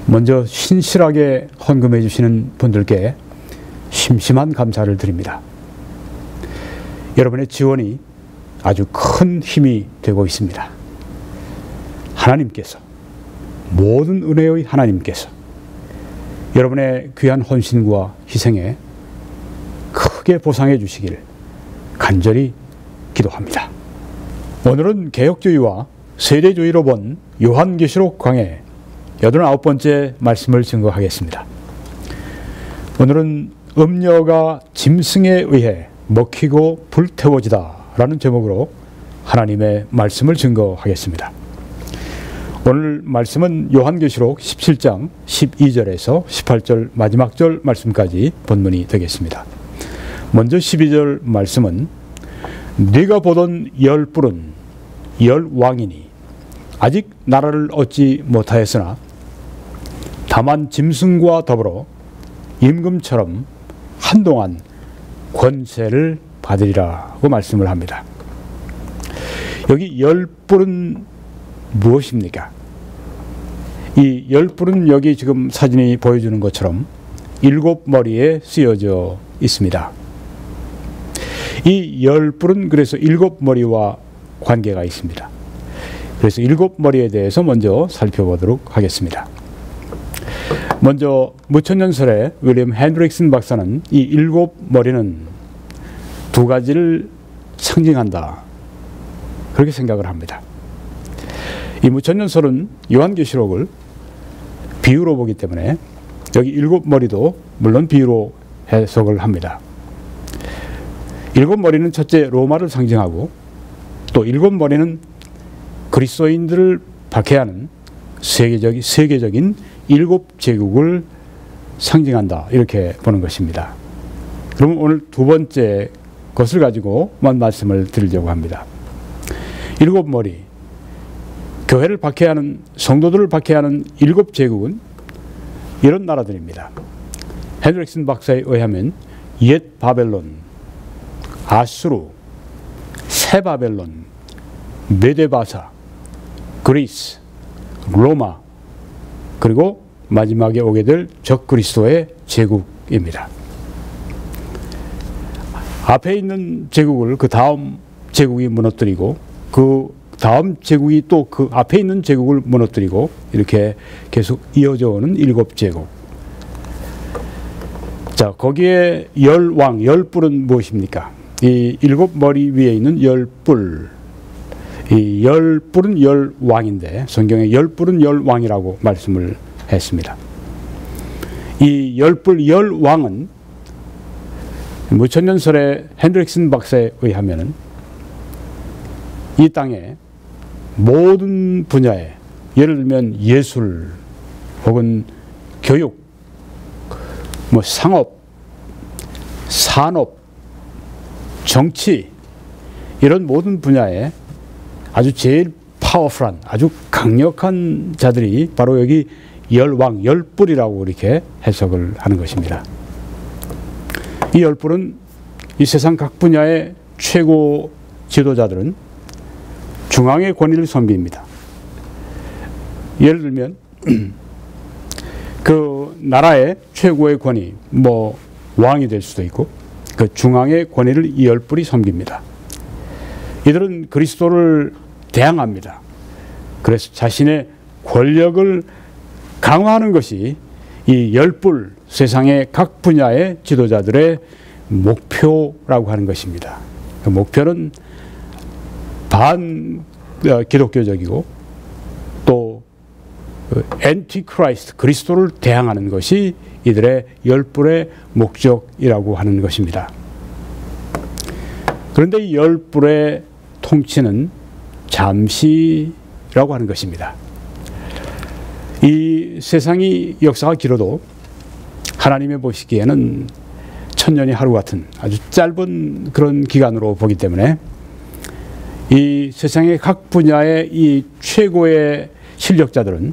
먼저 신실하게 헌금해 주시는 분들께 심심한 감사를 드립니다. 여러분의 지원이 아주 큰 힘이 되고 있습니다. 하나님께서, 모든 은혜의 하나님께서 여러분의 귀한 헌신과 희생에 크게 보상해 주시기를 간절히 기도합니다. 오늘은 개혁주의와 세대주의로 본 요한계시록 강해 89번째 말씀을 증거하겠습니다. 오늘은 음녀가 짐승에 의해 먹히고 불태워지다 라는 제목으로 하나님의 말씀을 증거하겠습니다. 오늘 말씀은 요한계시록 17장 12절에서 18절 마지막 절 말씀까지 본문이 되겠습니다. 먼저 12절 말씀은 네가 보던 열 뿔은 열 왕이니 아직 나라를 얻지 못하였으나 다만 짐승과 더불어 임금처럼 한동안 권세를 받으리라고 말씀을 합니다. 여기 열 뿔은 무엇입니까? 이 열 뿔은 여기 지금 사진이 보여주는 것처럼 7머리에 쓰여져 있습니다. 이 열 뿔은 그래서 7머리와 관계가 있습니다. 그래서 7머리에 대해서 먼저 살펴보도록 하겠습니다. 먼저 무천년설의 윌리엄 핸드릭슨 박사는 이 7머리는 두 가지를 상징한다, 그렇게 생각을 합니다. 이 무천년설은 요한계시록을 비유로 보기 때문에 여기 7머리도 물론 비유로 해석을 합니다. 7머리는 첫째 로마를 상징하고 또 7머리는 그리스도인들을 박해하는 세계적인 7제국을 상징한다, 이렇게 보는 것입니다. 그러면 오늘 두 번째 것을 가지고만 말씀을 드리려고 합니다. 7머리, 교회를 박해하는, 성도들을 박해하는 7제국은 이런 나라들입니다. 핸드릭슨 박사에 의하면 옛 바벨론, 아수르, 새 바벨론, 메데바사, 그리스, 로마, 그리고 마지막에 오게 될 적그리스도의 제국입니다. 앞에 있는 제국을 그 다음 제국이 무너뜨리고 그 다음 제국이 또 그 앞에 있는 제국을 무너뜨리고 이렇게 계속 이어져 오는 7제국. 자, 거기에 열왕, 열뿔은 무엇입니까? 이 7머리 위에 있는 열뿔, 이 열뿔은 열왕인데 성경에 열뿔은 열왕이라고 말씀을 했습니다. 이 열뿔 열왕은 무천년설의 핸드릭슨 박사에 의하면 이 땅에 모든 분야에, 예를 들면 예술 혹은 교육, 상업, 산업, 정치, 이런 모든 분야에 아주 제일 파워풀한, 아주 강력한 자들이 바로 여기 열왕, 열뿔이라고 이렇게 해석을 하는 것입니다. 이 열뿔은 이 세상 각 분야의 최고 지도자들은 중앙의 권위를 섬깁니다. 예를 들면 그 나라의 최고의 권위, 왕이 될 수도 있고 그 중앙의 권위를 이 열뿔이 섬깁니다. 이들은 그리스도를 대항합니다. 그래서 자신의 권력을 강화하는 것이 이 열뿔, 세상의 각 분야의 지도자들의 목표라고 하는 것입니다. 그 목표는 반 기독교적이고 또 엔티크라이스트, 그리스도를 대항하는 것이 이들의 열뿔의 목적이라고 하는 것입니다. 그런데 이 열뿔의 통치는 잠시라고 하는 것입니다. 이 세상이 역사가 길어도 하나님이 보시기에는 천년이 하루 같은 아주 짧은 그런 기간으로 보기 때문에 이 세상의 각 분야의 이 최고의 실력자들은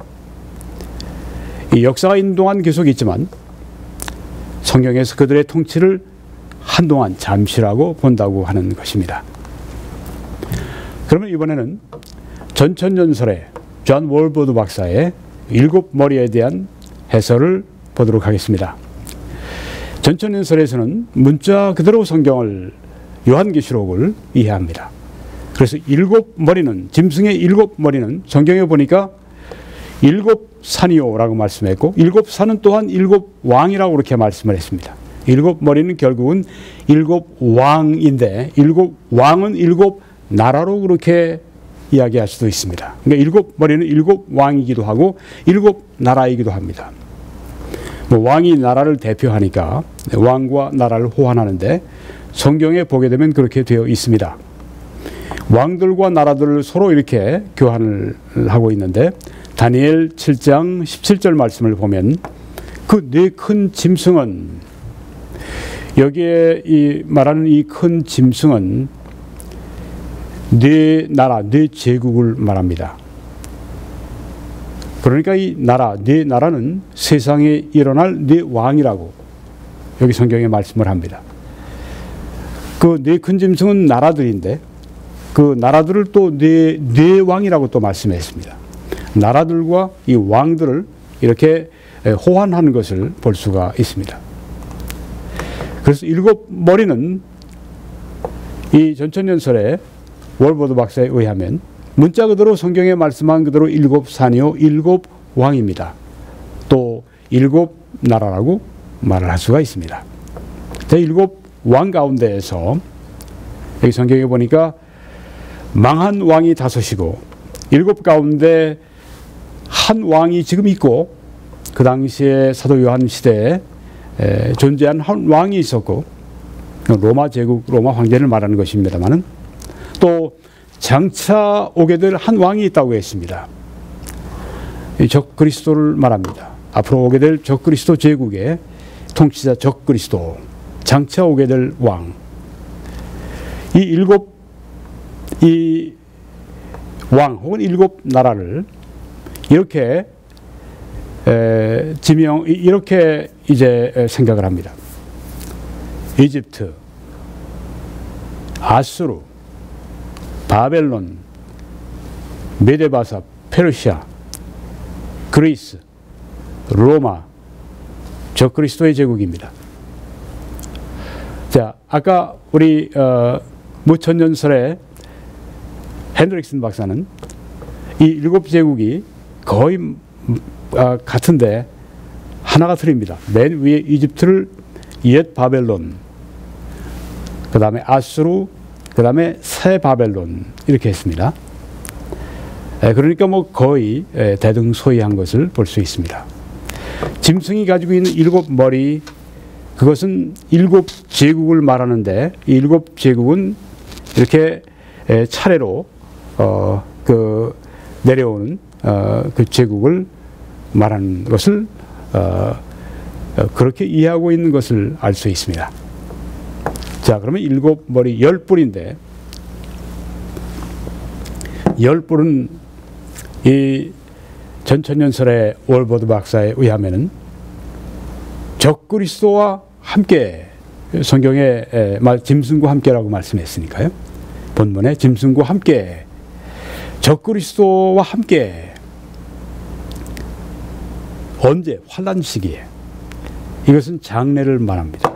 이 역사가 있는 동안 계속 있지만 성경에서 그들의 통치를 한동안 잠시라고 본다고 하는 것입니다. 그러면 이번에는 전천년설의 존 월버드 박사의 7머리에 대한 해설을 보도록 하겠습니다. 전천연설에서는 문자 그대로 성경을 요한계시록을 이해합니다. 그래서 일곱 머리는 짐승의 일곱 머리는 성경에 보니까 일곱 산이요라고 말씀했고 일곱 산은 또한 일곱 왕이라고 그렇게 말씀을 했습니다. 일곱 머리는 결국은 일곱 왕인데 일곱 왕은 일곱 나라로 그렇게 이야기할 수도 있습니다. 그러니까 일곱 머리는 일곱 왕이기도 하고 일곱 나라이기도 합니다. 뭐 왕이 나라를 대표하니까 왕과 나라를 호환하는데 성경에 보게 되면 그렇게 되어 있습니다. 왕들과 나라들을 서로 이렇게 교환을 하고 있는데 다니엘 7장 17절 말씀을 보면 그 네 큰 짐승은 여기에 말하는 이 큰 짐승은 네 나라, 네 제국을 말합니다. 그러니까 이 나라, 네 나라는 세상에 일어날 네 왕이라고 여기 성경에 말씀을 합니다. 그 네 큰 짐승은 나라들인데 그 나라들을 또 네 왕이라고 또 말씀했습니다. 나라들과 이 왕들을 이렇게 호환하는 것을 볼 수가 있습니다. 그래서 일곱 머리는 이 전천연설의 월버드 박사에 의하면 문자 그대로 성경에 말씀한 그대로 일곱 산이요 일곱 왕입니다. 또 일곱 나라라고 말을 할 수가 있습니다. 일곱 왕 가운데에서 여기 성경에 보니까 망한 왕이 다섯이고 일곱 가운데 한 왕이 지금 있고 그 당시에 사도 요한 시대에 존재한 한 왕이 있었고 로마 제국, 로마 황제를 말하는 것입니다만은 또 장차 오게 될 한 왕이 있다고 했습니다. 적그리스도를 말합니다. 앞으로 오게 될 적그리스도 제국의 통치자 적그리스도, 장차 오게 될 왕. 이 일곱 이 왕 혹은 일곱 나라를 이렇게 이렇게 이제 생각을 합니다. 이집트, 아수르, 바벨론, 메데바사, 페르시아, 그리스, 로마, 적그리스도의 제국입니다. 자, 아까 우리 무천년설의 핸드릭슨 박사는 이 일곱 제국이 거의 같은데 하나가 틀립니다. 맨 위에 이집트를 옛 바벨론, 그 다음에 아수르, 그 다음에 새 바벨론 이렇게 했습니다. 그러니까 뭐 거의 대등소이한 것을 볼 수 있습니다. 짐승이 가지고 있는 일곱 머리, 그것은 일곱 제국을 말하는데 이 일곱 제국은 이렇게 차례로 내려오는 그 제국을 말하는 것을 그렇게 이해하고 있는 것을 알 수 있습니다. 자, 그러면 일곱 머리 열 뿔인데 열 뿔은 이 전천연설의 월버드 박사에 의하면은 적그리스도와 함께 성경에 짐승과 함께라고 말씀했으니까요. 본문에 짐승과 함께 적그리스도와 함께 언제? 환난 시기에. 이것은 장래를 말합니다.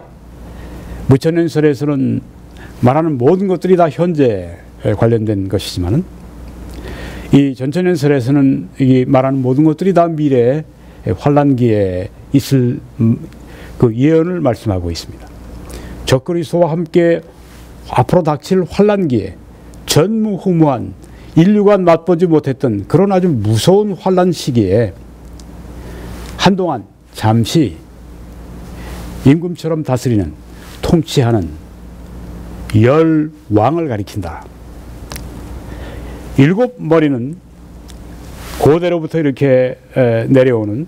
무천년설에서는 말하는 모든 것들이 다 현재에 관련된 것이지만은 이 전천년설에서는 이 말하는 모든 것들이 다 미래에 환난기에 있을 그 예언을 말씀하고 있습니다. 적그리스도와 함께 앞으로 닥칠 환난기에 전무후무한 인류가 맛보지 못했던 그런 아주 무서운 환난 시기에 한동안 잠시 임금처럼 다스리는 통치하는 열 왕을 가리킨다. 일곱 머리는 고대로부터 이렇게 내려오는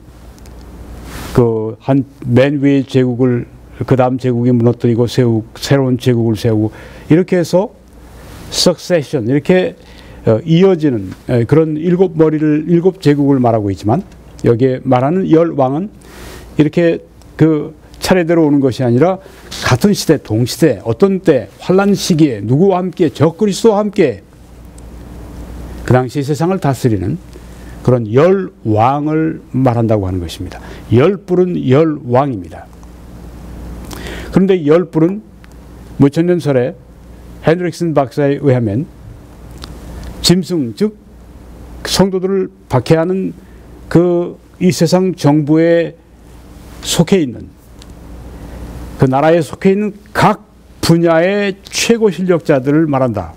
그 한 맨 위의 제국을 그 다음 제국이 무너뜨리고 새로운 제국을 세우고 이렇게 해서 석세션 이렇게 이어지는 그런 일곱 머리를 일곱 제국을 말하고 있지만 여기에 말하는 열 왕은 이렇게 그 차례대로 오는 것이 아니라 같은 시대 동시대 어떤 때 환난 시기에 누구와 함께 적그리스도와 함께 그 당시 세상을 다스리는 그런 열왕을 말한다고 하는 것입니다. 열불은 열왕입니다. 그런데 열불은 무천년설에 헨드릭슨 박사에 의하면 짐승, 즉 성도들을 박해하는 이 세상 정부에 속해 있는, 그 나라에 속해 있는 각 분야의 최고 실력자들을 말한다.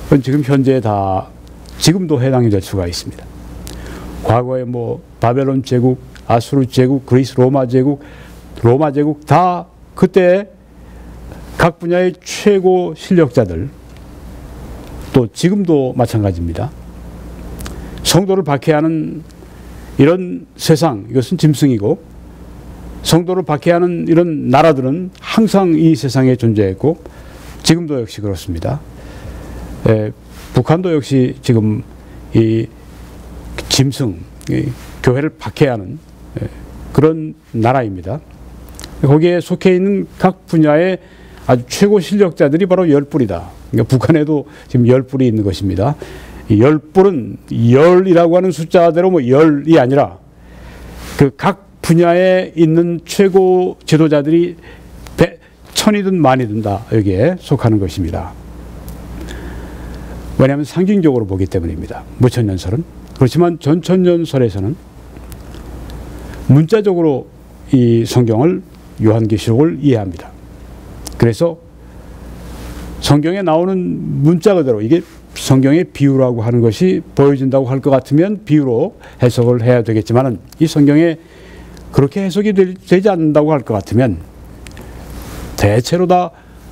그건 지금 현재 지금도 해당이 될 수가 있습니다. 과거에 바벨론 제국, 아수르 제국, 그리스 로마 제국 다 그때 각 분야의 최고 실력자들, 또 지금도 마찬가지입니다. 성도를 박해하는 이런 세상, 이것은 짐승이고, 성도를 박해하는 이런 나라들은 항상 이 세상에 존재했고 지금도 역시 그렇습니다. 북한도 역시 지금 이 짐승, 교회를 박해하는 그런 나라입니다. 거기에 속해 있는 각 분야의 아주 최고 실력자들이 바로 열불이다. 그러니까 북한에도 지금 열불이 있는 것입니다. 열불은 열이라고 하는 숫자대로 열이 아니라 그 각 분야에 있는 최고 지도자들이 천이든 만이든 다 여기에 속하는 것입니다. 왜냐하면 상징적으로 보기 때문입니다. 무천년설은. 그렇지만 전천년설에서는 문자적으로 이 성경을, 요한계시록을 이해합니다. 그래서 성경에 나오는 문자 그대로, 이게 성경의 비유라고 하는 것이 보여진다고 할 것 같으면 비유로 해석을 해야 되겠지만, 이 성경에 그렇게 해석이 되지 않는다고 할 것 같으면 대체로 다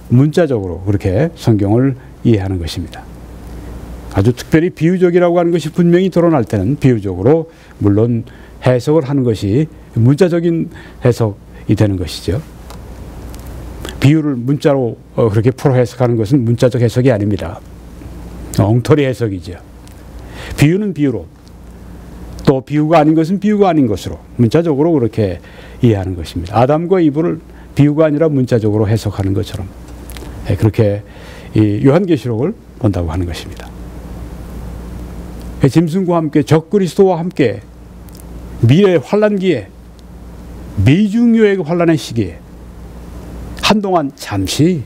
문자적으로 그렇게 성경을 이해하는 것입니다. 아주 특별히 비유적이라고 하는 것이 분명히 드러날 때는 비유적으로 물론 해석을 하는 것이 문자적인 해석이 되는 것이죠. 비유를 문자로 그렇게 풀어 해석하는 것은 문자적 해석이 아닙니다. 엉터리 해석이죠. 비유는 비유로, 또 비유가 아닌 것은 비유가 아닌 것으로 문자적으로 그렇게 이해하는 것입니다. 아담과 이브를 비유가 아니라 문자적으로 해석하는 것처럼 그렇게 이 요한계시록을 본다고 하는 것입니다. 짐승과 함께 적그리스도와 함께 미래의 환란기에, 미중요의 환란의 시기에 한동안 잠시,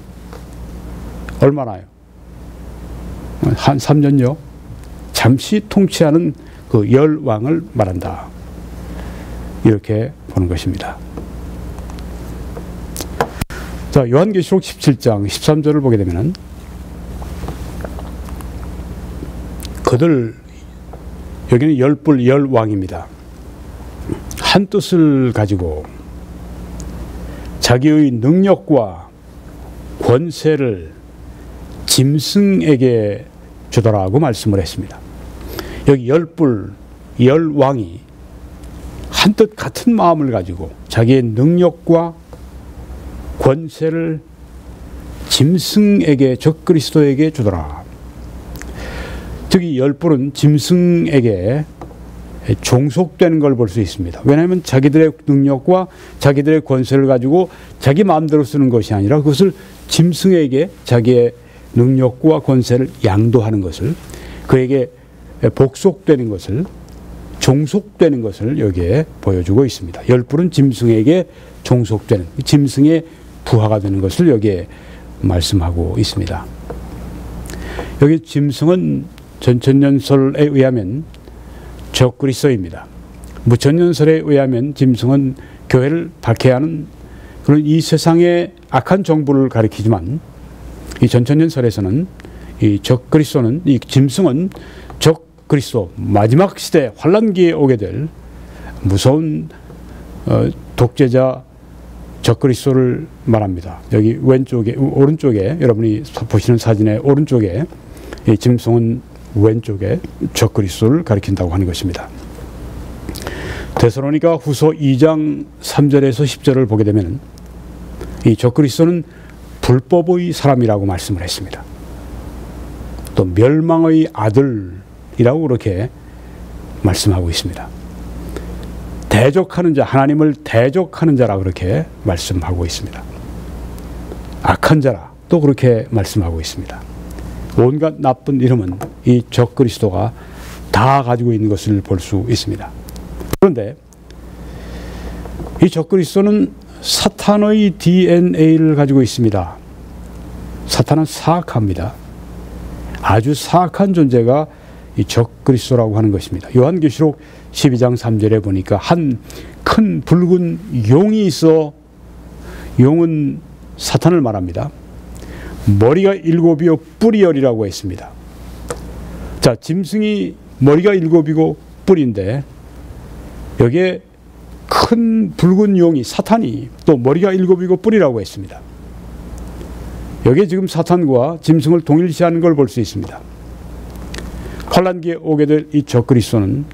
얼마나요? 한 3년여 잠시 통치하는 그 열왕을 말한다. 이렇게 보는 것입니다. 자, 요한계시록 17장 13절을 보게 되면은 그들, 여기는 열불 열왕입니다. 한 뜻을 가지고 자기의 능력과 권세를 짐승에게 주더라고 말씀을 했습니다. 여기 열불, 열왕이 한뜻 같은 마음을 가지고 자기의 능력과 권세를 짐승에게, 적그리스도에게 주더라. 즉 이 열불은 짐승에게 종속되는 걸 볼 수 있습니다. 왜냐하면 자기들의 능력과 자기들의 권세를 가지고 자기 마음대로 쓰는 것이 아니라 그것을 짐승에게 자기의 능력과 권세를 양도하는 것을, 그에게 복속되는 것을, 종속되는 것을 여기에 보여주고 있습니다. 열불은 짐승에게 종속되는, 짐승의 부하가 되는 것을 여기에 말씀하고 있습니다. 여기 짐승은 전천년설에 의하면 적그리스도입니다. 무천년설에 의하면 짐승은 교회를 박해하는 그런 이 세상의 악한 정부를 가리키지만, 이 전천년설에서는 이 적그리스도는, 이 짐승은 적그리스도, 마지막 시대 환란기에 오게 될 무서운 독재자 적그리스도를 말합니다. 여기 왼쪽에, 오른쪽에, 여러분이 보시는 사진의 오른쪽에 이 짐승은 왼쪽에 적그리스도를 가리킨다고 하는 것입니다. 데살로니가 후서 2장 3절에서 10절을 보게 되면 이 적그리스도는 불법의 사람이라고 말씀을 했습니다. 또 멸망의 아들이라고 그렇게 말씀하고 있습니다. 대적하는 자, 하나님을 대적하는 자라 그렇게 말씀하고 있습니다. 악한 자라 또 그렇게 말씀하고 있습니다. 온갖 나쁜 이름은 이 적그리스도가 다 가지고 있는 것을 볼 수 있습니다. 그런데 이 적그리스도는 사탄의 DNA를 가지고 있습니다. 사탄은 사악합니다. 아주 사악한 존재가 이 적그리스도라고 하는 것입니다. 요한계시록 12장 3절에 보니까 한 큰 붉은 용이 있어, 용은 사탄을 말합니다. 머리가 7이요 뿔이 10이라고 했습니다. 자, 짐승이 머리가 7이고 뿔인데 여기에 큰 붉은 용이, 사탄이 또 머리가 7이고 뿔이라고 했습니다. 여기에 지금 사탄과 짐승을 동일시하는 걸 볼 수 있습니다. 환란기에 오게 될 이 적그리스도는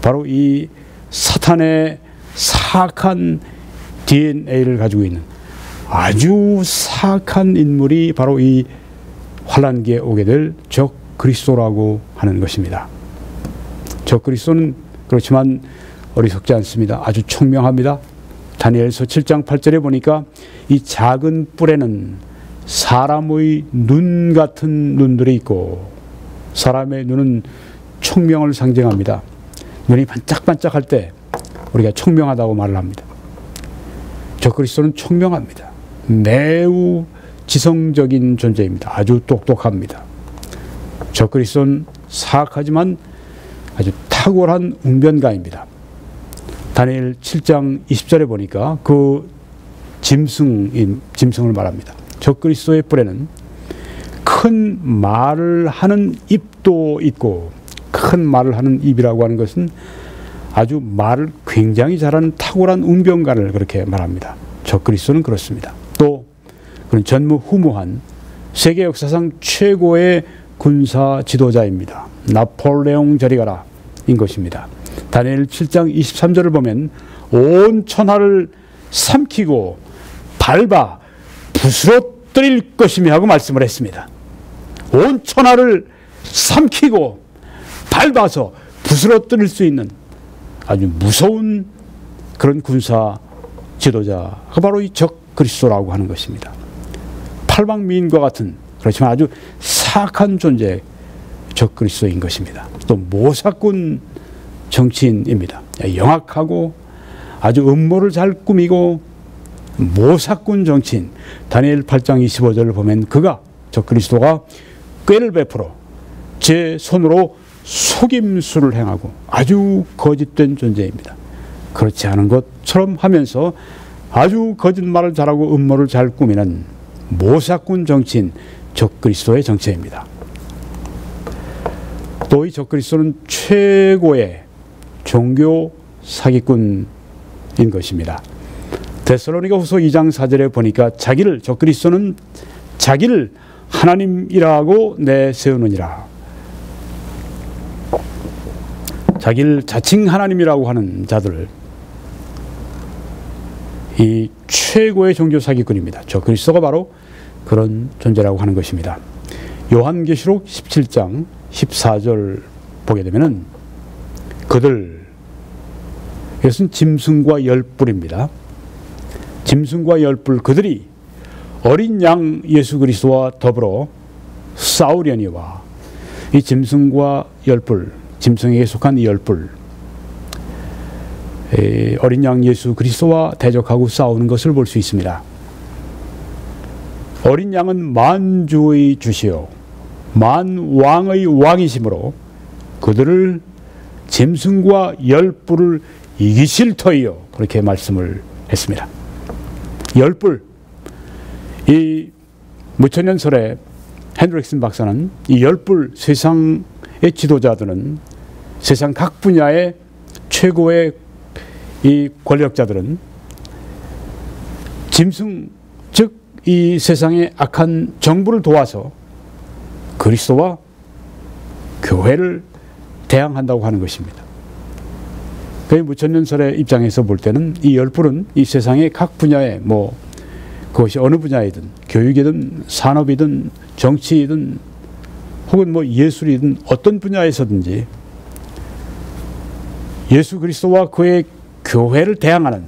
바로 이 사탄의 사악한 DNA를 가지고 있는 아주 사악한 인물이 바로 이 환란기에 오게 될 적그리스도라고 하는 것입니다. 적그리스도는 그렇지만 어리석지 않습니다. 아주 총명합니다. 다니엘서 7장 8절에 보니까 이 작은 뿔에는 사람의 눈 같은 눈들이 있고, 사람의 눈은 총명을 상징합니다. 눈이 반짝반짝할 때 우리가 총명하다고 말을 합니다. 적그리스도는 총명합니다. 매우 지성적인 존재입니다. 아주 똑똑합니다. 적그리스도는 사악하지만 아주 탁월한 웅변가입니다. 다니엘 7장 20절에 보니까 그 짐승을 말합니다. 적그리스도의 뿔에는 큰 말을 하는 입도 있고, 큰 말을 하는 입이라고 하는 것은 아주 말을 굉장히 잘하는 탁월한 웅변가를 그렇게 말합니다. 적그리스도는 그렇습니다. 또 그런 전무후무한 세계 역사상 최고의 군사 지도자입니다. 나폴레옹 저리 가라 인 것입니다. 다니엘 7장 23절을 보면 온 천하를 삼키고 밟아 부스러뜨릴 것이며 하고 말씀을 했습니다. 온 천하를 삼키고 밟아서 부스러뜨릴 수 있는 아주 무서운 그런 군사 지도자가 바로 이 적그리스도라고 하는 것입니다. 팔방미인과 같은, 그렇지만 아주 사악한 존재, 적그리스도인 것입니다. 또 모사꾼 정치인입니다. 영악하고 아주 음모를 잘 꾸미고 모사꾼 정치인. 다니엘 8장 25절을 보면 그가, 적그리스도가 꾀를 베풀어 제 손으로 속임수를 행하고 아주 거짓된 존재입니다. 그렇지 않은 것처럼 하면서 아주 거짓말을 잘하고 음모를 잘 꾸미는 모사꾼 정치인, 적그리스도의 정체입니다. 또 이 적그리스도는 최고의 종교 사기꾼인 것입니다. 데살로니가 후서 2장 4절에 보니까 적그리스도는 자기를 하나님이라고 내세우느니라. 자기를 자칭 하나님이라고 하는 자들, 이 최고의 종교 사기꾼입니다. 적그리스도가 바로 그런 존재라고 하는 것입니다. 요한계시록 17장 14절 보게 되면은 이것은 짐승과 열뿔입니다. 짐승과 열뿔, 그들이 어린 양 예수 그리스도와 더불어 싸우려니와, 이 짐승과 열뿔, 짐승에게 속한 이 열뿔, 어린 양 예수 그리스도와 대적하고 싸우는 것을 볼 수 있습니다. 어린 양은 만주의 주시요 만왕의 왕이시므로 그들을 짐승과 열뿔을 이기실 터이요, 그렇게 말씀을 했습니다. 열뿔, 이 무천년설의 헨드릭슨 박사는 이 열뿔, 세상의 지도자들은, 세상 각 분야의 최고의 이 권력자들은 짐승, 즉 이 세상의 악한 정부를 도와서 그리스도와 교회를 대항한다고 하는 것입니다. 그 무천년설의 입장에서 볼 때는 이 열뿔은 이 세상의 각 분야에, 그것이 어느 분야이든, 교육이든 산업이든 정치이든 혹은 예술이든 어떤 분야에서든지 예수 그리스도와 그의 교회를 대항하는,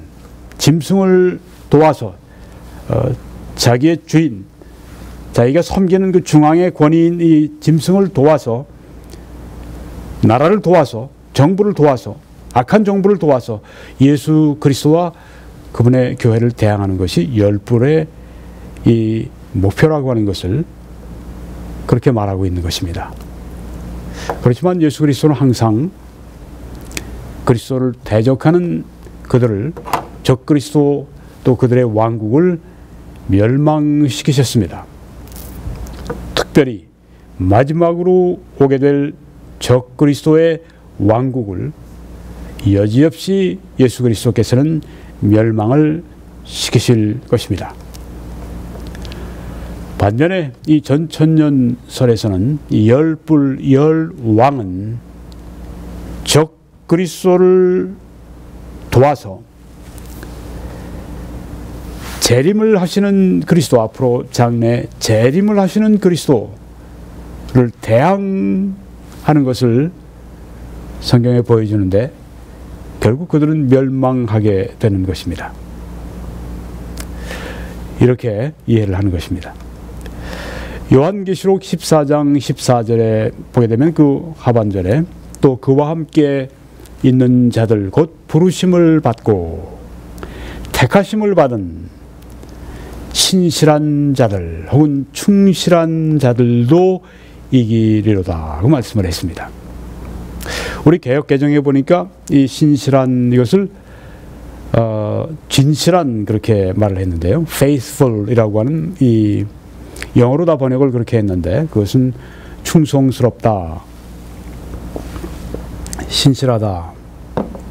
짐승을 도와서 자기의 주인, 자기가 섬기는 그 중앙의 권위인 이 짐승을 도와서 나라를 도와서, 정부를 도와서, 악한 정부를 도와서 예수 그리스도와 그분의 교회를 대항하는 것이 열불의 이 목표라고 하는 것을 그렇게 말하고 있는 것입니다. 그렇지만 예수 그리스도는 항상 그리스도를 대적하는 그들을, 적 그리스도 또 그들의 왕국을 멸망시키셨습니다. 특별히 마지막으로 오게 될 적 그리스도의 왕국을 여지없이 예수 그리스도께서는 멸망을 시키실 것입니다. 반면에 이 전천년설에서는 이 열불 열왕은 적 그리스도를 도와서 재림을 하시는 그리스도, 앞으로 장래 재림을 하시는 그리스도를 대항하는 것을 성경에 보여주는데 결국 그들은 멸망하게 되는 것입니다. 이렇게 이해를 하는 것입니다. 요한계시록 14장 14절에 보게 되면 그 하반절에 또 그와 함께 있는 자들 곧 부르심을 받고 택하심을 받은 신실한 자들 혹은 충실한 자들도 이기리로다 그 말씀을 했습니다. 우리 개역개정에 보니까 이 신실한 이것을 진실한 그렇게 말을 했는데요. faithful이라고 하는 이 영어로 다 번역을 그렇게 했는데 그것은 충성스럽다, 신실하다,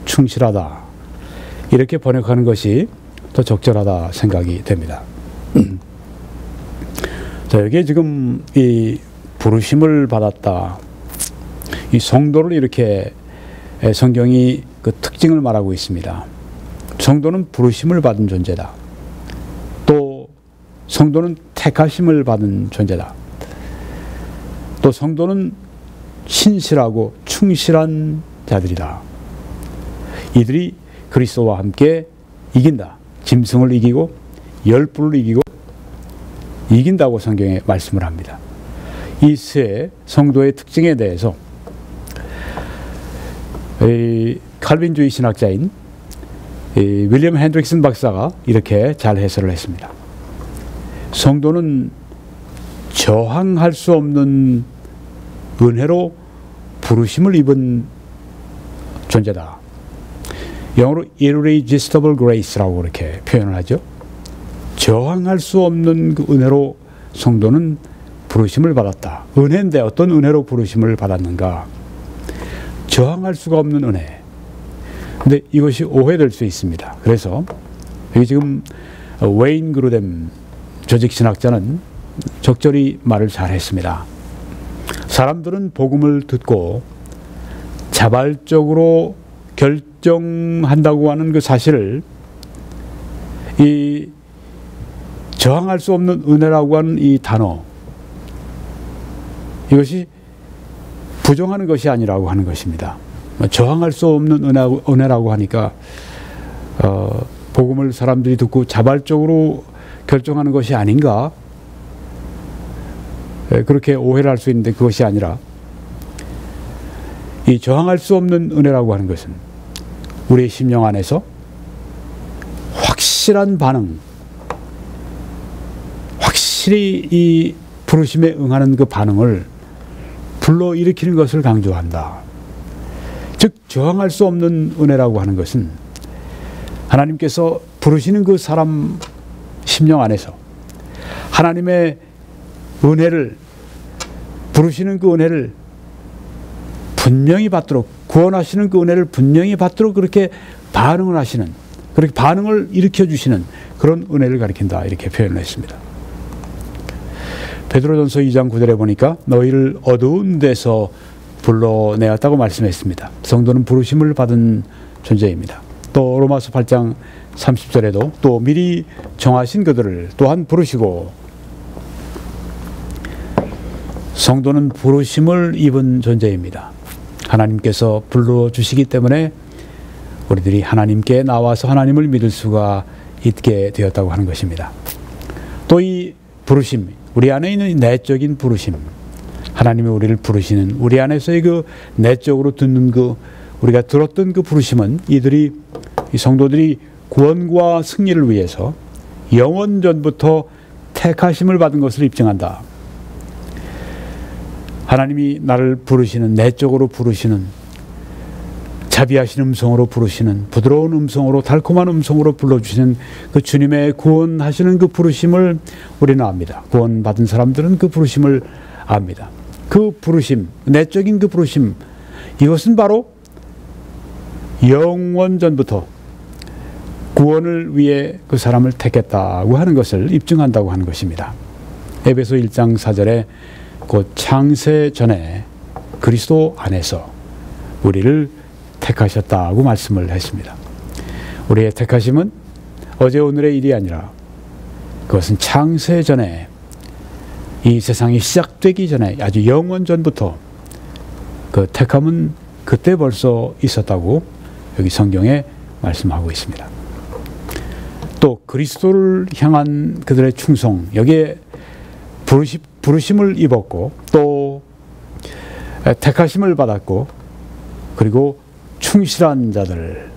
충실하다 이렇게 번역하는 것이 더 적절하다 생각이 됩니다. 자, 여기에 지금 이 부르심을 받았다, 이 성도를 이렇게 성경이 그 특징을 말하고 있습니다. 성도는 부르심을 받은 존재다. 또 성도는 택하심을 받은 존재다. 또 성도는 신실하고 충실한 자들이다. 이들이 그리스도와 함께 이긴다. 짐승을 이기고 열불을 이기고 이긴다고 성경에 말씀을 합니다. 이 세 성도의 특징에 대해서 칼빈주의 신학자인 윌리엄 핸드릭슨 박사가 이렇게 잘 해설을 했습니다. 성도는 저항할 수 없는 은혜로 부르심을 입은 존재다. 영어로 irresistible grace라고 이렇게 표현을 하죠. 저항할 수 없는 그 은혜로 성도는 부르심을 받았다. 은혜인데 어떤 은혜로 부르심을 받았는가? 저항할 수가 없는 은혜. 근데 이것이 오해될 수 있습니다. 그래서 여기 지금 웨인 그루뎀 조직신학자는 적절히 말을 잘 했습니다. 사람들은 복음을 듣고 자발적으로 결정한다고 하는 그 사실을 이 저항할 수 없는 은혜라고 하는 이 단어, 이것이 부정하는 것이 아니라고 하는 것입니다. 저항할 수 없는 은혜라고 하니까 복음을 사람들이 듣고 자발적으로 결정하는 것이 아닌가, 그렇게 오해를 할 수 있는데 그것이 아니라 이 저항할 수 없는 은혜라고 하는 것은 우리의 심령 안에서 확실한 반응, 확실히 이 부르심에 응하는 그 반응을 불러일으키는 것을 강조한다. 즉 저항할 수 없는 은혜라고 하는 것은 하나님께서 부르시는 그 사람 심령 안에서 하나님의 은혜를, 부르시는 그 은혜를 분명히 받도록, 구원하시는 그 은혜를 분명히 받도록 그렇게 반응을 하시는, 그렇게 반응을 일으켜 주시는 그런 은혜를 가리킨다, 이렇게 표현을 했습니다. 베드로전서 2장 9절에 보니까 너희를 어두운 데서 불러내었다고 말씀했습니다. 성도는 부르심을 받은 존재입니다. 또 로마서 8장 30절에도 또 미리 정하신 그들을 또한 부르시고, 성도는 부르심을 입은 존재입니다. 하나님께서 불러주시기 때문에 우리들이 하나님께 나와서 하나님을 믿을 수가 있게 되었다고 하는 것입니다. 또 이 부르심, 우리 안에 있는 내적인 부르심, 하나님이 우리를 부르시는 우리 안에서의 그 내적으로 듣는 그 우리가 들었던 그 부르심은 이 성도들이 구원과 승리를 위해서 영원전부터 택하심을 받은 것을 입증한다. 하나님이 나를 부르시는, 내적으로 부르시는, 자비하신 음성으로 부르시는, 부드러운 음성으로, 달콤한 음성으로 불러주시는 그 주님의 구원하시는 그 부르심을 우리는 압니다. 구원받은 사람들은 그 부르심을 압니다. 그 부르심, 내적인 그 부르심, 이것은 바로 영원전부터 구원을 위해 그 사람을 택했다고 하는 것을 입증한다고 하는 것입니다. 에베소 1장 4절에 곧 창세 전에 그리스도 안에서 우리를 택하셨다고 말씀을 했습니다. 우리의 택하심은 어제 오늘의 일이 아니라 그것은 창세 전에, 이 세상이 시작되기 전에, 아주 영원전부터 그 택함은 그때 벌써 있었다고 여기 성경에 말씀하고 있습니다. 또 그리스도를 향한 그들의 충성, 여기에 부르심을 입었고 또 택하심을 받았고, 그리고 충실한 자들,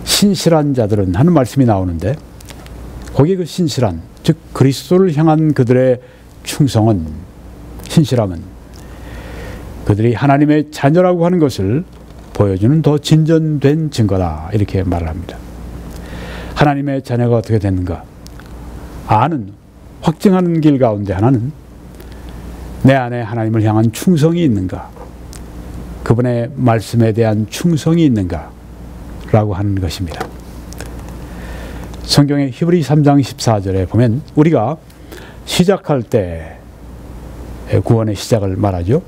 신실한 자들은 하는 말씀이 나오는데, 거기에 그 신실한, 즉 그리스도를 향한 그들의 충성은, 신실함은 그들이 하나님의 자녀라고 하는 것을 보여주는 더 진전된 증거다, 이렇게 말을 합니다. 하나님의 자녀가 어떻게 됐는가? 아는, 확증하는 길 가운데 하나는 내 안에 하나님을 향한 충성이 있는가? 그분의 말씀에 대한 충성이 있는가? 라고 하는 것입니다. 성경의 히브리 3장 14절에 보면 우리가 시작할 때 구원의 시작을 말하죠.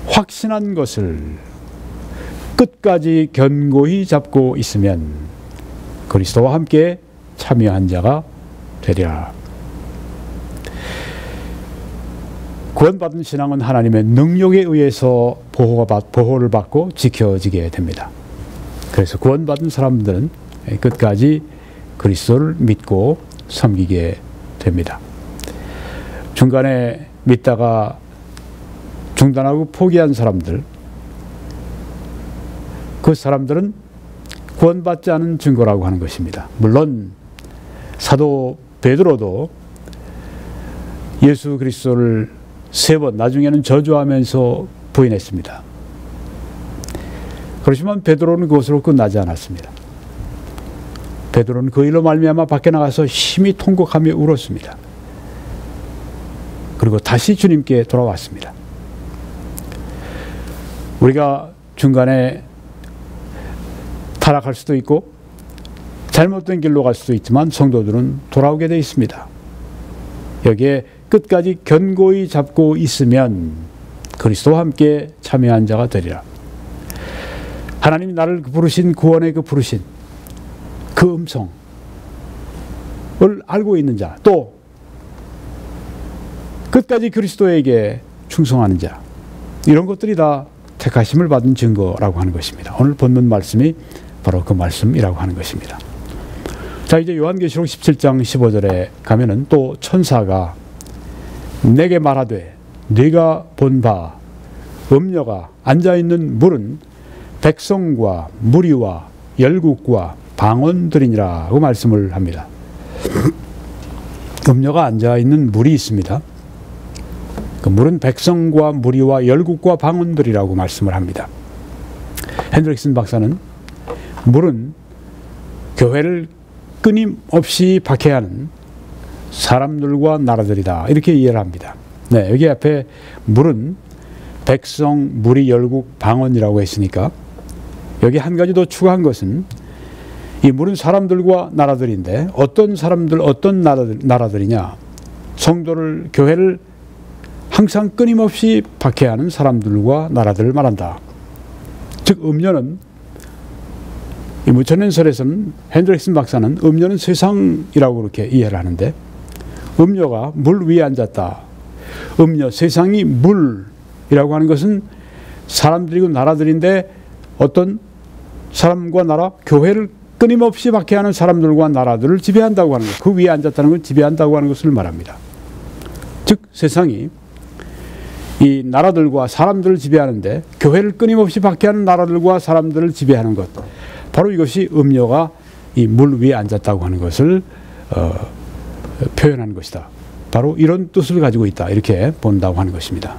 확신한 것을 끝까지 견고히 잡고 있으면 그리스도와 함께 참여한 자가 되리라. 구원받은 신앙은 하나님의 능력에 의해서 보호를 받고 지켜지게 됩니다. 그래서 구원받은 사람들은 끝까지 그리스도를 믿고 섬기게 됩니다. 중간에 믿다가 중단하고 포기한 사람들, 그 사람들은 구원받지 않은 증거라고 하는 것입니다. 물론 사도 베드로도 예수 그리스도를 3번, 나중에는 저주하면서 부인했습니다. 그렇지만 베드로는 그것으로 끝나지 않았습니다. 베드로는 그 일로 말미암아 밖에 나가서 심히 통곡하며 울었습니다. 그리고 다시 주님께 돌아왔습니다. 우리가 중간에 타락할 수도 있고 잘못된 길로 갈 수도 있지만 성도들은 돌아오게 되어 있습니다. 여기에 끝까지 견고히 잡고 있으면 그리스도와 함께 참여한 자가 되리라. 하나님이 나를 부르신 구원의 그 부르신 그 음성을 알고 있는 자, 또 끝까지 그리스도에게 충성하는 자, 이런 것들이 다 택하심을 받은 증거라고 하는 것입니다. 오늘 본문 말씀이 바로 그 말씀이라고 하는 것입니다. 자, 이제 요한계시록 17장 15절에 가면은 또 천사가 내게 말하되 네가 본 바 음녀가 앉아있는 물은 백성과 무리와 열국과 방언들이니라고 말씀을 합니다. 음녀가 앉아있는 물이 있습니다. 그 물은 백성과 무리와 열국과 방언들이라고 말씀을 합니다. 핸드릭슨 박사는 물은 교회를 끊임없이 박해하는 사람들과 나라들이다, 이렇게 이해를 합니다. 네, 여기 앞에 물은 백성, 무리, 열국, 방언이라고 했으니까 여기 한 가지 더 추가한 것은 이 물은 사람들과 나라들인데 어떤 사람들, 어떤 나라들이냐? 성도를, 교회를 항상 끊임없이 박해하는 사람들과 나라들을 말한다. 즉 음녀는, 이 무천년설에서는 핸드릭슨 박사는 음녀는 세상이라고 그렇게 이해를 하는데, 음녀가 물 위에 앉았다. 음녀, 세상이 물이라고 하는 것은 사람들이고 나라들인데 어떤 사람과 나라, 교회를 끊임없이 박해하는 사람들과 나라들을 지배한다고 하는 것, 그 위에 앉았다는 건 지배한다고 하는 것을 말합니다. 즉 세상이 이 나라들과 사람들을 지배하는데, 교회를 끊임없이 박해하는 나라들과 사람들을 지배하는 것, 바로 이것이 음녀가 이 물 위에 앉았다고 하는 것을 표현하는 것이다. 바로 이런 뜻을 가지고 있다, 이렇게 본다고 하는 것입니다.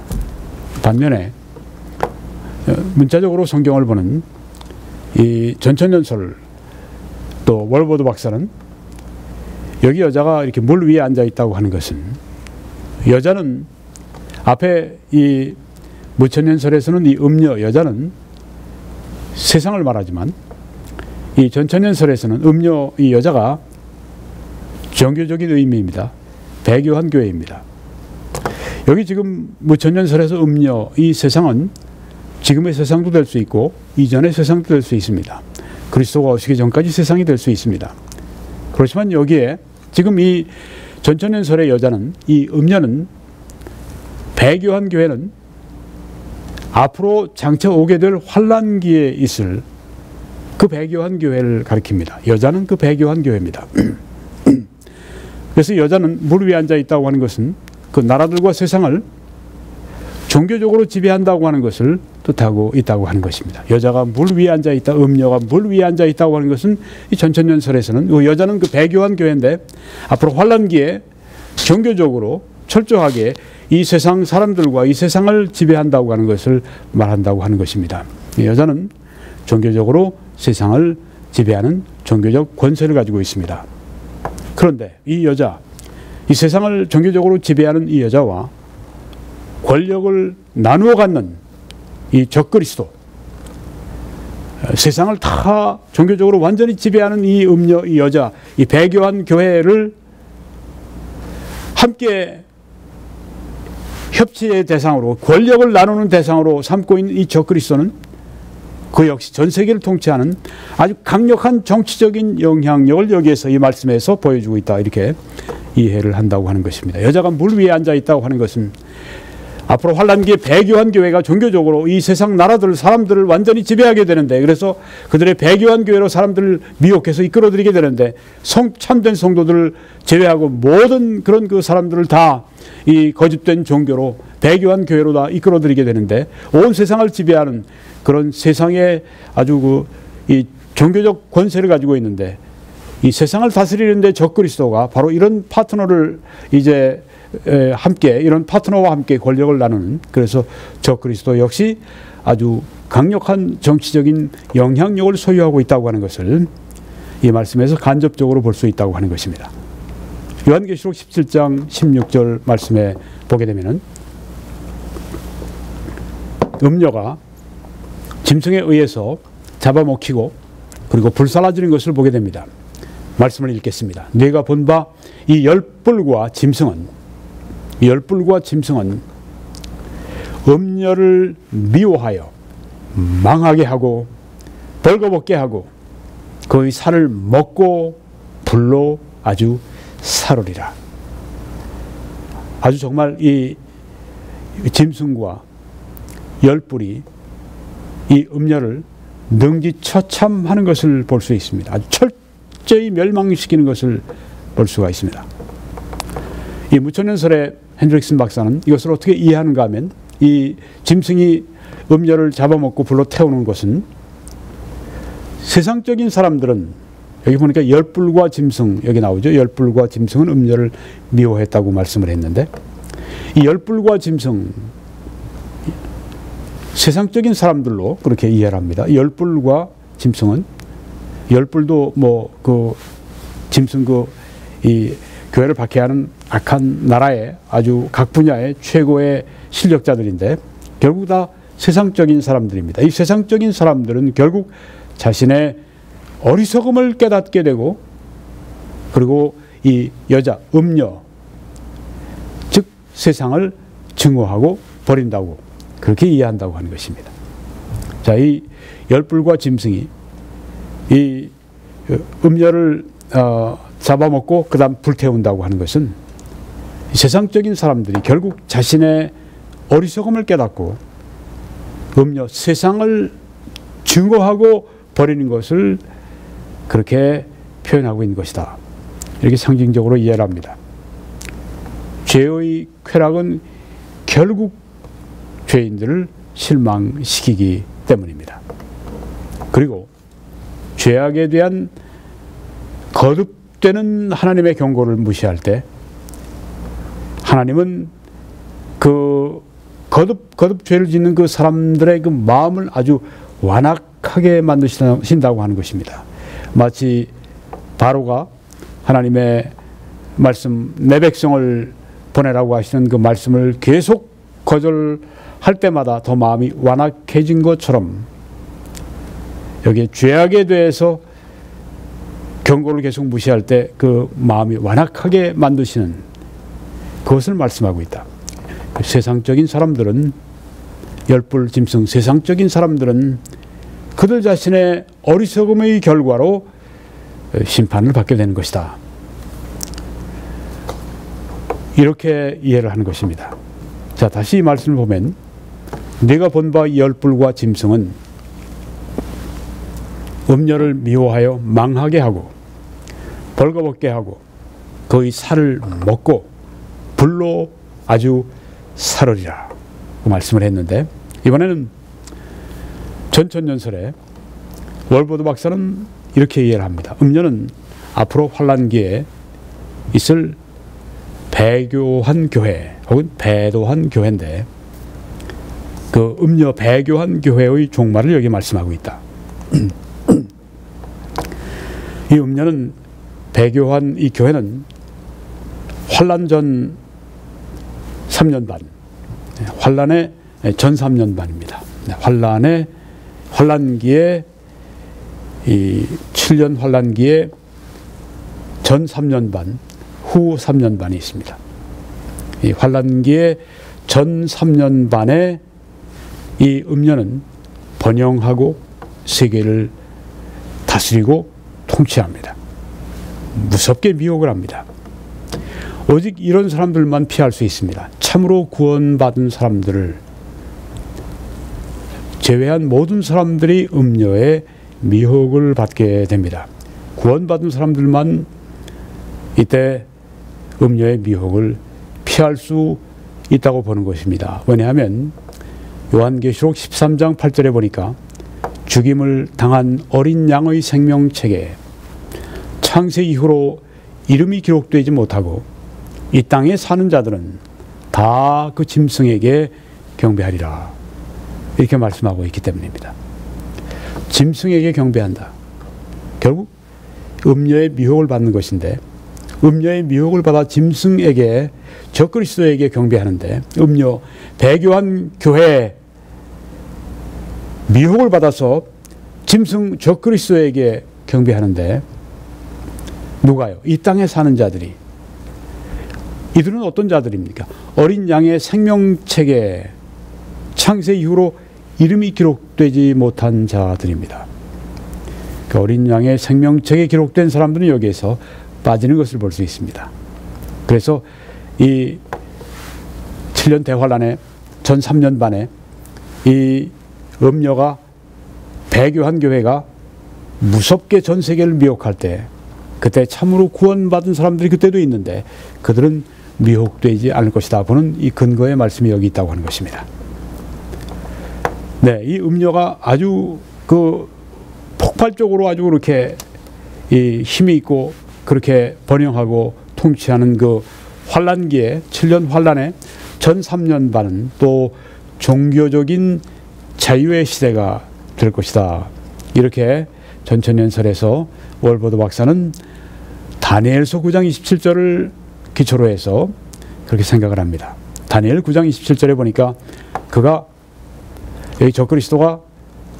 반면에 문자적으로 성경을 보는 이 전천연설, 또 월보드 박사는 여기 여자가 이렇게 물 위에 앉아 있다고 하는 것은, 여자는 앞에 이 무천연설에서는 이 음녀, 여자는 세상을 말하지만, 이 전천연설에서는 음녀, 이 여자가 종교적인 의미입니다. 배교한 교회입니다. 여기 지금 무천연설에서 음녀, 이 세상은 지금의 세상도 될 수 있고 이전의 세상도 될 수 있습니다. 그리스도가 오시기 전까지 세상이 될 수 있습니다. 그렇지만 여기에 지금 이 전천연설의 여자는, 이 음녀는, 배교한 교회는 앞으로 장차 오게 될 환란기에 있을 그 배교한 교회를 가리킵니다. 여자는 그 배교한 교회입니다. 그래서 여자는 물 위에 앉아 있다고 하는 것은 그 나라들과 세상을 종교적으로 지배한다고 하는 것을 뜻하고 있다고 하는 것입니다. 여자가 물 위에 앉아 있다, 음녀가 물 위에 앉아 있다고 하는 것은 이 전천연설에서는 그 여자는 그 배교한 교회인데, 앞으로 환란기에 종교적으로 철저하게 이 세상 사람들과 이 세상을 지배한다고 하는 것을 말한다고 하는 것입니다. 여자는 종교적으로 세상을 지배하는 종교적 권세를 가지고 있습니다. 그런데 이 여자, 이 세상을 종교적으로 지배하는 이 여자와 권력을 나누어 갖는 이 적그리스도, 세상을 다 종교적으로 완전히 지배하는 이 음녀, 이 여자, 이 배교한 교회를 함께 협치의 대상으로, 권력을 나누는 대상으로 삼고 있는 이 적그리스도는 그 역시 전 세계를 통치하는 아주 강력한 정치적인 영향력을 여기에서, 이 말씀에서 보여주고 있다, 이렇게 이해를 한다고 하는 것입니다. 여자가 물 위에 앉아 있다고 하는 것은 앞으로 환란기에 배교한 교회가 종교적으로 이 세상 나라들, 사람들을 완전히 지배하게 되는데, 그래서 그들의 배교한 교회로 사람들을 미혹해서 이끌어들이게 되는데, 참된 성도들을 제외하고 모든 그런 그 사람들을 다 이 거짓된 종교로, 배교한 교회로 다 이끌어들이게 되는데, 온 세상을 지배하는 그런 세상의 아주 이 종교적 권세를 가지고 있는데, 이 세상을 다스리는데 적그리스도가 바로 이런 파트너를 이제 함께, 이런 파트너와 함께 권력을 나누는, 그래서 적그리스도 역시 아주 강력한 정치적인 영향력을 소유하고 있다고 하는 것을 이 말씀에서 간접적으로 볼 수 있다고 하는 것입니다. 요한계시록 17장 16절 말씀에 보게 되면은 음녀가 짐승에 의해서 잡아먹히고 그리고 불살라지는 것을 보게 됩니다. 말씀을 읽겠습니다. 내가 본 바 이 열불과 짐승은, 음녀를 미워하여 망하게 하고 벌거벗게 하고 그의 살을 먹고 불로 아주 사르리라. 아주 정말 이 짐승과 열불이 이 음녀를 능지처참하는 것을 볼 수 있습니다. 아주 철저히 멸망시키는 것을 볼 수가 있습니다. 이 무천연설의 헨드릭슨 박사는 이것을 어떻게 이해하는가 하면, 이 짐승이 음녀를 잡아먹고 불로 태우는 것은 세상적인 사람들은, 여기 보니까 열불과 짐승, 여기 나오죠. 열불과 짐승은 음녀를 미워했다고 말씀을 했는데, 이 열불과 짐승, 세상적인 사람들로 그렇게 이해를 합니다. 열불과 짐승은, 열불도 뭐 그 짐승 이 교회를 박해하는 악한 나라의 아주 각 분야의 최고의 실력자들인데, 결국 다 세상적인 사람들입니다. 이 세상적인 사람들은 결국 자신의 어리석음을 깨닫게 되고, 그리고 이 여자, 음녀, 즉 세상을 증오하고 버린다고 그렇게 이해한다고 하는 것입니다. 자, 이 열불과 짐승이 이 음녀를 잡아먹고 그 다음 불태운다고 하는 것은 세상적인 사람들이 결국 자신의 어리석음을 깨닫고 음녀, 세상을 증오하고 버리는 것을 그렇게 표현하고 있는 것이다. 이렇게 상징적으로 이해를 합니다. 죄의 쾌락은 결국 죄인들을 실망시키기 때문입니다. 그리고 죄악에 대한 거듭되는 하나님의 경고를 무시할 때 하나님은 그 거듭 죄를 짓는 그 사람들의 그 마음을 아주 완악하게 만드신다고 하는 것입니다. 마치 바로가 하나님의 말씀, 내 백성을 보내라고 하시는 그 말씀을 계속 거절할 때마다 더 마음이 완악해진 것처럼 여기에 죄악에 대해서 경고를 계속 무시할 때 그 마음이 완악하게 만드시는 그것을 말씀하고 있다. 세상적인 사람들은, 열불 짐승 세상적인 사람들은 그들 자신의 어리석음의 결과로 심판을 받게 되는 것이다. 이렇게 이해를 하는 것입니다. 자, 다시 이 말씀을 보면 네가 본 바 열불과 짐승은 음녀를 미워하여 망하게 하고 벌거벗게 하고 그의 살을 먹고 불로 아주 사르리라 그 말씀을 했는데, 이번에는 전천년설에 월보드 박사는 이렇게 이해를 합니다. 음녀는 앞으로 환란기에 있을 배교한 교회 혹은 배도한 교회인데 그 음녀 배교한 교회의 종말을 여기 말씀하고 있다. 이 음녀는 배교한 이 교회는 환란 전 3년 반, 환란의 전 3년 반입니다. 환란기에 이 7년 환란기에 전 3년 반, 후 3년 반이 있습니다. 이 환란기의 전 3년 반에 이 음녀는 번영하고 세계를 다스리고 통치합니다. 무섭게 미혹을 합니다. 오직 이런 사람들만 피할 수 있습니다. 참으로 구원받은 사람들을 제외한 모든 사람들이 음녀의 미혹을 받게 됩니다. 구원받은 사람들만 이때 음녀의 미혹을 피할 수 있다고 보는 것입니다. 왜냐하면 요한계시록 13장 8절에 보니까 죽임을 당한 어린 양의 생명책에 창세 이후로 이름이 기록되지 못하고 이 땅에 사는 자들은 다 그 짐승에게 경배하리라, 이렇게 말씀하고 있기 때문입니다. 짐승에게 경배한다. 결국 음녀의 미혹을 받는 것인데, 음녀의 미혹을 받아 짐승에게, 적그리스도에게 경배하는데, 음녀 배교한 교회에 미혹을 받아서 짐승 적그리스도에게 경배하는데, 누가요? 이 땅에 사는 자들이. 이들은 어떤 자들입니까? 어린 양의 생명책에 창세 이후로 이름이 기록되지 못한 자들입니다. 그 어린 양의 생명책에 기록된 사람들은 여기에서 빠지는 것을 볼 수 있습니다. 그래서 이 7년 대환란의 전 3년 반에 이 음녀가 배교한 교회가 무섭게 전 세계를 미혹할 때, 그때 참으로 구원받은 사람들이 그때도 있는데 그들은 미혹되지 않을 것이다 보는 이 근거의 말씀이 여기 있다고 하는 것입니다. 네, 이 음녀가 아주 그 폭발적으로 아주 그렇게 이 힘이 있고 그렇게 번영하고 통치하는 그 환란기에 7년 환란의 전 3년 반은 또 종교적인 자유의 시대가 될 것이다. 이렇게 전천년설에서 월보드 박사는 다니엘서 9장 27절을 기초로 해서 그렇게 생각을 합니다. 다니엘 9장 27절에 보니까 그가, 여기 적그리스도가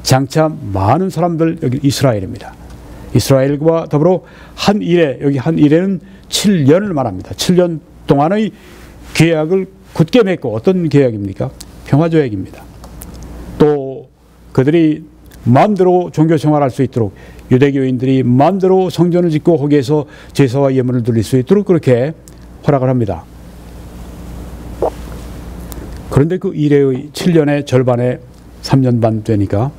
장차 많은 사람들, 여기 이스라엘입니다. 이스라엘과 더불어 한 일에, 여기 한 일에는 7년을 말합니다. 7년 동안의 계약을 굳게 맺고, 어떤 계약입니까? 평화조약입니다. 또 그들이 마음대로 종교 생활할 수 있도록, 유대교인들이 마음대로 성전을 짓고 거기에서 제사와 예물을 드릴 수 있도록 그렇게 허락을 합니다. 그런데 그 이래의 7년의 절반에 3년 반 되니까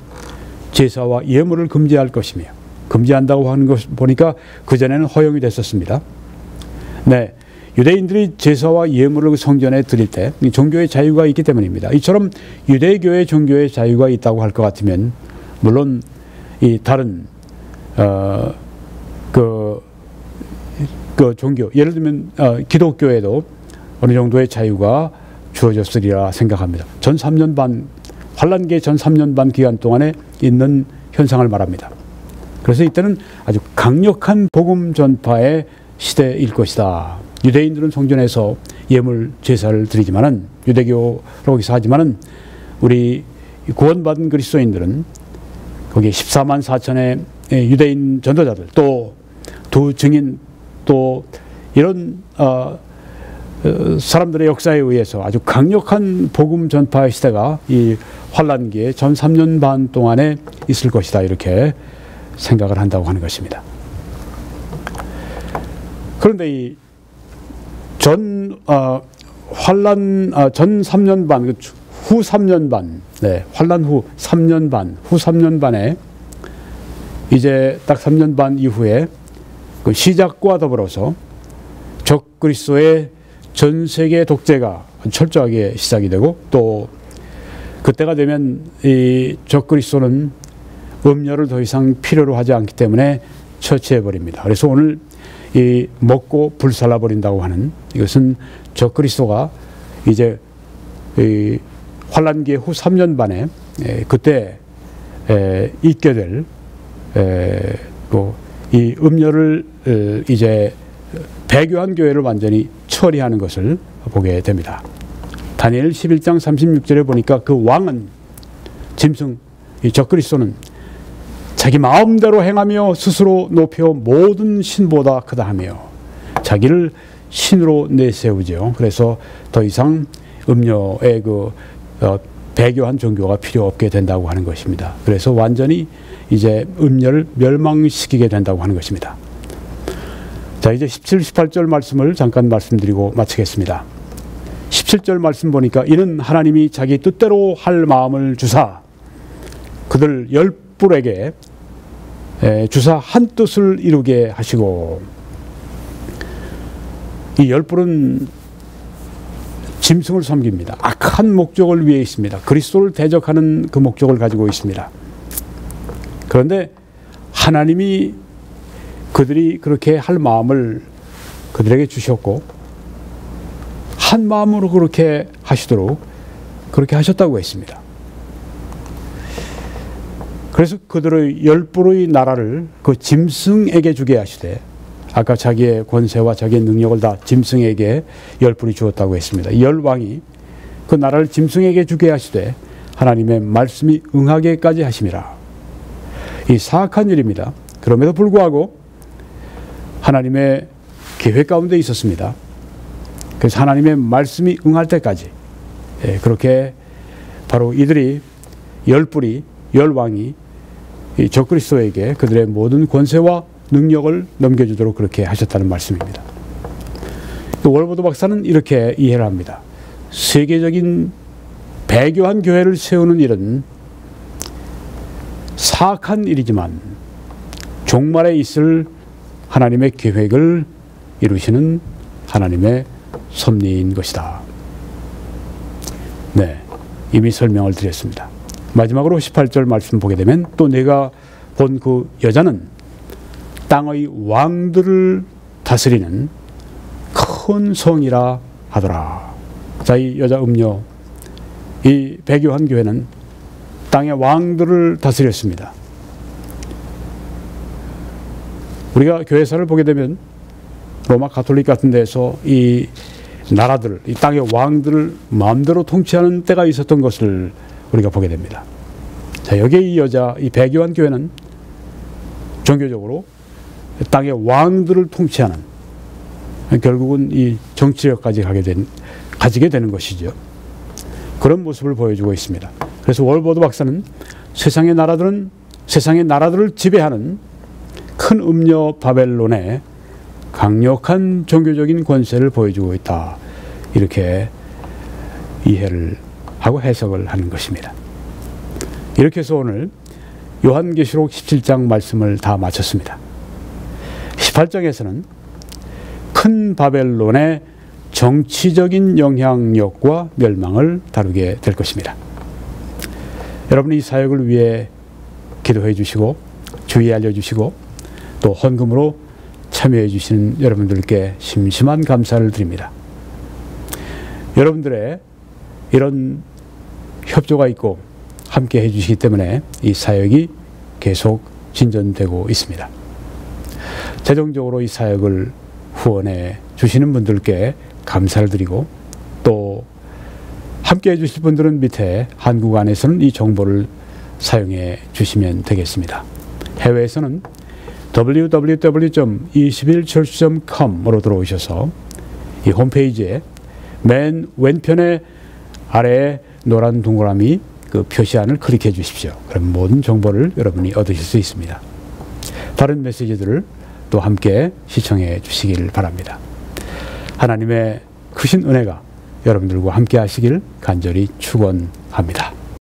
제사와 예물을 금지할 것이며, 금지한다고 하는 것 보니까 그전에는 허용이 됐었습니다. 네, 유대인들이 제사와 예물을 성전에 드릴 때 종교의 자유가 있기 때문입니다. 이처럼 유대교의 종교의 자유가 있다고 할 것 같으면 물론 이 다른 그 종교, 예를 들면 기독교에도 어느 정도의 자유가 주어졌으리라 생각합니다. 전 3년 반, 환란기의 전 3년 반 기간 동안에 있는 현상을 말합니다. 그래서 이때는 아주 강력한 복음 전파의 시대일 것이다. 유대인들은 성전에서 예물 제사를 드리지만은, 유대교로 여기서 하지만은, 우리 구원받은 그리스도인들은 거기에 14만 4천의 유대인 전도자들, 또 두 증인, 또 이런 사람들의 역사에 의해서 아주 강력한 복음 전파의 시대가 이 환란기의 전 3년 반 동안에 있을 것이다, 이렇게 생각을 한다고 하는 것입니다. 그런데 이 전 3년 반, 후 3년 반, 환란 후 3년 반, 후 3년 반에 이제 딱 3년 반 이후에 그 시작과 더불어서 적그리스도의 전 세계 독재가 철저하게 시작이 되고, 또 그때가 되면 이 적그리스도는 음료를 더 이상 필요로 하지 않기 때문에 처치해 버립니다. 그래서 오늘 이 먹고 불살라 버린다고 하는 이것은 적그리스도가 이제 이 환란기의 후 3년 반에 그때 있게 될 이 음료를 이제 배교한 교회를 완전히 처리하는 것을 보게 됩니다. 다니엘 11장 36절에 보니까 그 왕은, 짐승, 이 적그리스도는 자기 마음대로 행하며 스스로 높여 모든 신보다 크다 하며 자기를 신으로 내세우죠. 그래서 더 이상 음료의 배교한 종교가 필요 없게 된다고 하는 것입니다. 그래서 완전히 이제 음료를 멸망시키게 된다고 하는 것입니다. 자, 이제 17, 18절 말씀을 잠깐 말씀드리고 마치겠습니다. 17절 말씀 보니까 이는 하나님이 자기 뜻대로 할 마음을 주사 그들 열불에게 주사 한 뜻을 이루게 하시고, 이 열불은 짐승을 섬깁니다. 악한 목적을 위해 있습니다. 그리스도를 대적하는 그 목적을 가지고 있습니다. 그런데 하나님이 그들이 그렇게 할 마음을 그들에게 주셨고, 한 마음으로 그렇게 하시도록 그렇게 하셨다고 했습니다. 그래서 그들의 열불의 나라를 그 짐승에게 주게 하시되, 아까 자기의 권세와 자기의 능력을 다 짐승에게 열불이 주었다고 했습니다. 열왕이 그 나라를 짐승에게 주게 하시되 하나님의 말씀이 응하게까지 하심이라. 이 사악한 일입니다. 그럼에도 불구하고 하나님의 계획 가운데 있었습니다. 그래서 하나님의 말씀이 응할 때까지 그렇게 바로 이들이 열불이, 열왕이 이 적그리스도에게 그들의 모든 권세와 능력을 넘겨주도록 그렇게 하셨다는 말씀입니다. 또 월보도 박사는 이렇게 이해를 합니다. 세계적인 배교한 교회를 세우는 일은 사악한 일이지만 종말에 있을 하나님의 계획을 이루시는 하나님의 섭리인 것이다. 네, 이미 설명을 드렸습니다. 마지막으로 18절 말씀 보게 되면 또 내가 본 그 여자는 땅의 왕들을 다스리는 큰 성이라 하더라. 자, 이 여자 음녀, 이 배교한 교회는 땅의 왕들을 다스렸습니다. 우리가 교회사를 보게 되면 로마 가톨릭 같은 데서 이 나라들, 이 땅의 왕들을 마음대로 통치하는 때가 있었던 것을 우리가 보게 됩니다. 자, 여기에 이 여자, 이 배교한 교회는 종교적으로 땅의 왕들을 통치하는, 결국은 이 정치력까지 가지게 되는 것이죠. 그런 모습을 보여주고 있습니다. 그래서 월보드 박사는 세상의 나라들을 지배하는 큰 음녀 바벨론의 강력한 종교적인 권세를 보여주고 있다, 이렇게 이해를 하고 해석을 하는 것입니다. 이렇게 해서 오늘 요한계시록 17장 말씀을 다 마쳤습니다. 18장에서는 큰 바벨론의 정치적인 영향력과 멸망을 다루게 될 것입니다. 여러분, 이 사역을 위해 기도해 주시고 주의 알려주시고 또 헌금으로 참여해 주시는 여러분들께 심심한 감사를 드립니다. 여러분들의 이런 협조가 있고 함께 해주시기 때문에 이 사역이 계속 진전되고 있습니다. 재정적으로 이 사역을 후원해 주시는 분들께 감사를 드리고 또 함께 해주실 분들은 밑에 한국 안에서는 이 정보를 사용해 주시면 되겠습니다. 해외에서는 www.21church.com으로 들어오셔서 이 홈페이지에 맨 왼편에 아래에 노란 동그라미 그 표시안을 클릭해 주십시오. 그럼 모든 정보를 여러분이 얻으실 수 있습니다. 다른 메시지들을 또 함께 시청해 주시길 바랍니다. 하나님의 크신 은혜가 여러분들과 함께 하시길 간절히 축원합니다.